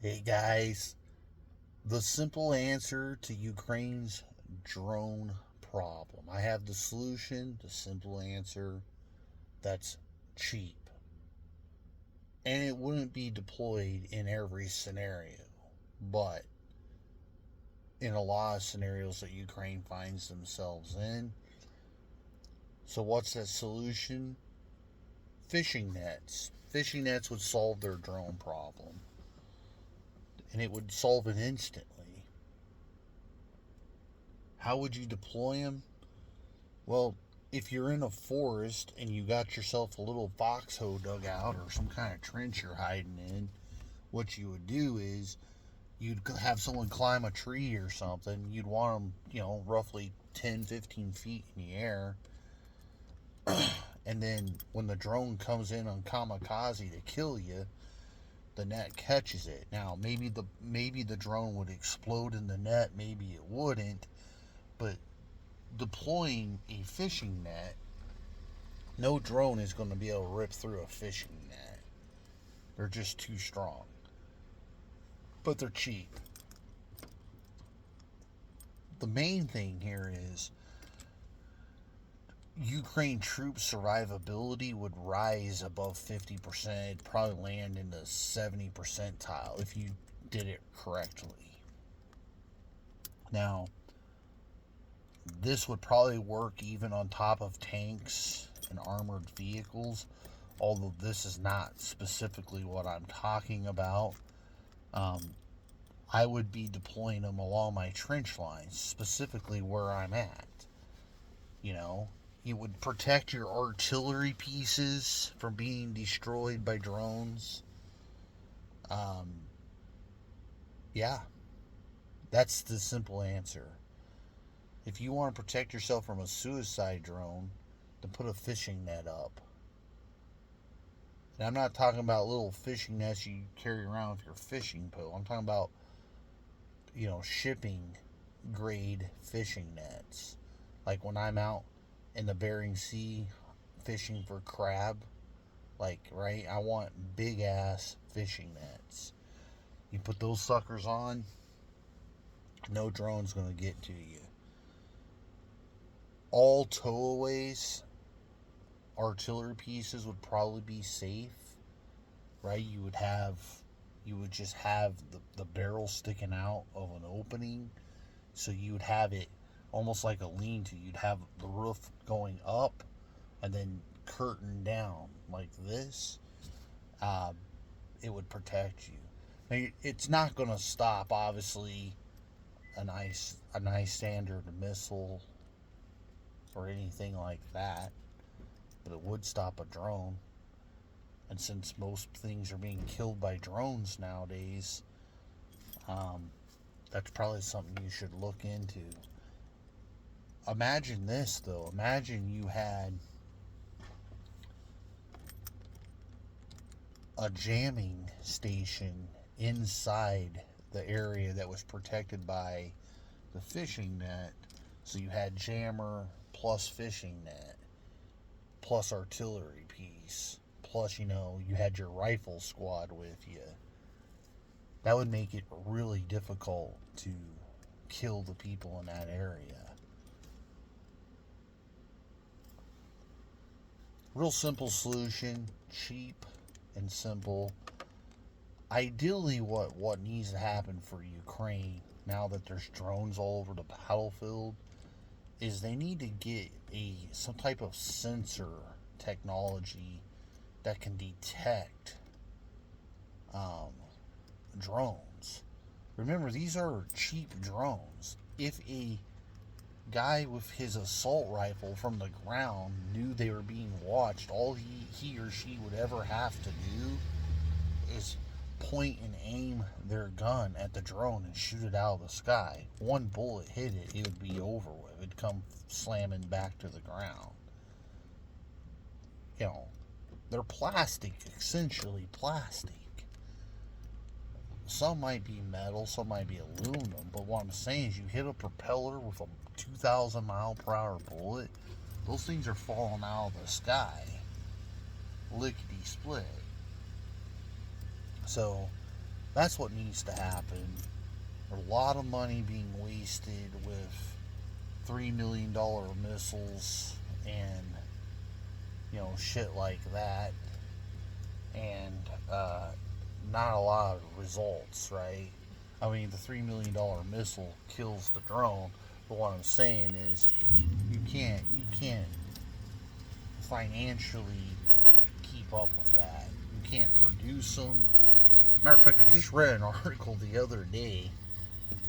Hey guys, the simple answer to Ukraine's drone problem. I have the solution, the simple answer that's cheap. And it wouldn't be deployed in every scenario, but in a lot of scenarios that Ukraine finds themselves in. So, what's that solution? Fishing nets. Fishing nets would solve their drone problem, and it would solve it instantly. How would you deploy them? Well, if you're in a forest and you got yourself a little foxhole dug out or some kind of trench you're hiding in, what you would do is you'd have someone climb a tree or something. You'd want them, roughly 10, 15 feet in the air. And then when the drone comes in on kamikaze to kill you, the net catches it. Now, maybe the drone would explode in the net, maybe it wouldn't, but deploying a fishing net, no drone is going to be able to rip through a fishing net. They're just too strong. But they're cheap. The main thing here is Ukraine troops' survivability would rise above 50%. It'd probably land in the 70 percentile if you did it correctly. Now, this would probably work even on top of tanks and armored vehicles, although this is not specifically what I'm talking about. Um, I would be deploying them along my trench lines, specifically where I'm at. You know, it would protect your artillery pieces from being destroyed by drones. Um, yeah, that's the simple answer. If you want to protect yourself from a suicide drone, then put a fishing net up. And I'm not talking about little fishing nets you carry around with your fishing pole. I'm talking about, shipping grade fishing nets. Like when I'm out in the Bering Sea fishing for crab, like, right? I want big ass fishing nets. You put those suckers on, no drone's gonna get to you. All towaways, artillery pieces would probably be safe, right? You would just have the barrel sticking out of an opening, so you would have it almost like a lean-to. You'd have the roof going up and then curtain down like this. Uh, it would protect you. Now, it's not going to stop, obviously, a nice standard missile or anything like that, but it would stop a drone. And since most things are being killed by drones nowadays, um, that's probably something you should look into. Imagine this, though. Imagine you had a jamming station inside the area that was protected by the fishing net. So you had jammer plus fishing net plus artillery piece plus, you had your rifle squad with you. That would make it really difficult to kill the people in that area. Real simple solution, cheap and simple. Ideally, what needs to happen for Ukraine now that there's drones all over the battlefield is they need to get some type of sensor technology that can detect um, drones. Remember, these are cheap drones. If a guy with his assault rifle from the ground knew they were being watched, all he or she would ever have to do is point and aim their gun at the drone and shoot it out of the sky. One bullet hit it, it would be over with. It'd come slamming back to the ground. You know, they're plastic, essentially plastic. Some might be metal, some might be aluminum, but what I'm saying is you hit a propeller with a 2,000 mile per hour bullet, those things are falling out of the sky. Lickety split. So, That's what needs to happen. There's a lot of money being wasted with $3 million missiles and shit like that, and not a lot of results, right? I mean, the $3 million missile kills the drone, but what I'm saying is, you can't financially keep up with that. You can't produce them. Matter of fact, I just read an article the other day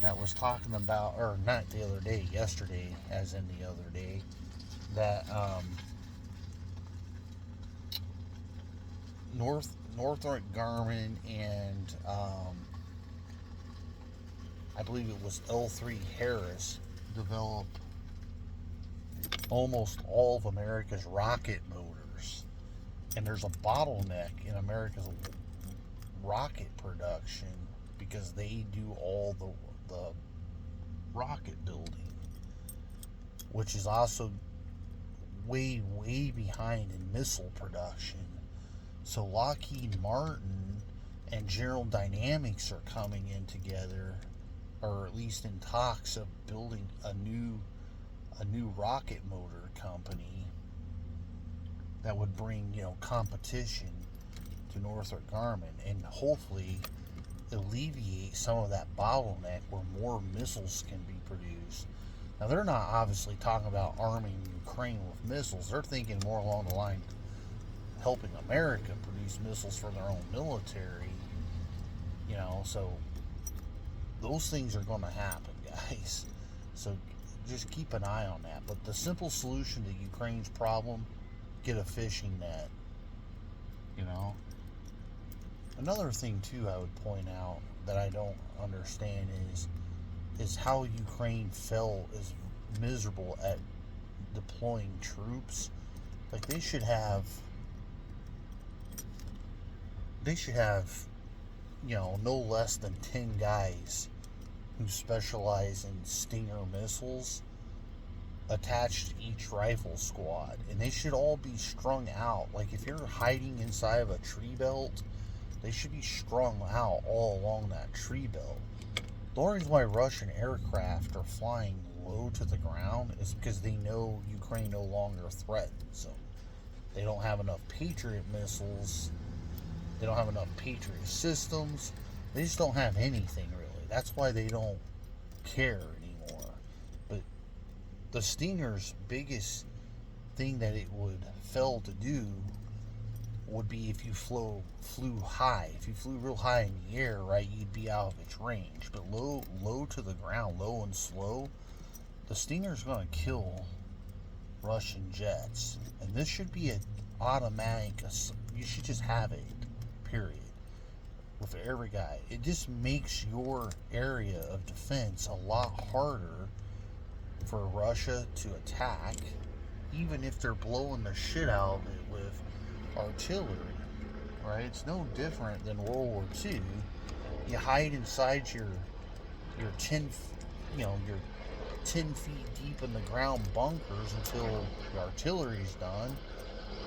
that was talking about, or not the other day, yesterday, as in the other day, that Northrop Grumman and I believe it was L3 Harris developed almost all of America's rocket motors, and there's a bottleneck in America's rocket production because they do all the rocket building, which is also way behind in missile production. So Lockheed Martin and General Dynamics are coming in together, or at least in talks of building a new rocket motor company that would bring competition to Northrop Grumman and hopefully alleviate some of that bottleneck where more missiles can be produced. Now, they're not obviously talking about arming Ukraine with missiles. They're thinking more along the line helping America produce missiles for their own military. So those things are going to happen, guys. So just keep an eye on that. But the simple solution to Ukraine's problem, get a fishing net. Another thing too I would point out that I don't understand is how Ukraine fell is miserable at deploying troops. Like they should have no less than 10 guys who specialize in Stinger missiles attached to each rifle squad, and they should all be strung out. Like if you're hiding inside of a tree belt, they should be strung out all along that tree belt. The only reason why Russian aircraft are flying low to the ground is because they know Ukraine no longer threatens them. They don't have enough Patriot missiles. They don't have enough Patriot systems. They just don't have anything really. That's why they don't care anymore. But the Stinger's biggest thing that it would fail to do would be if you flew high. If you flew real high in the air, right, you'd be out of its range. But low to the ground, low and slow, the Stinger's going to kill Russian jets. And this should be an automatic. You should just have it, period, with every guy. It just makes your area of defense a lot harder for Russia to attack, even if they're blowing the shit out of it with artillery, right? It's no different than World War II. You hide inside your 10 your 10 feet deep in the ground bunkers until the artillery's done,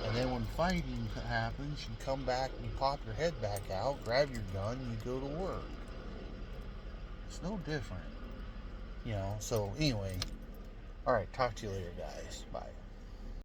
and then when fighting happens, you come back, you pop your head back out, grab your gun, and you go to work. It's no different, So anyway, all right, talk to you later, guys. Bye.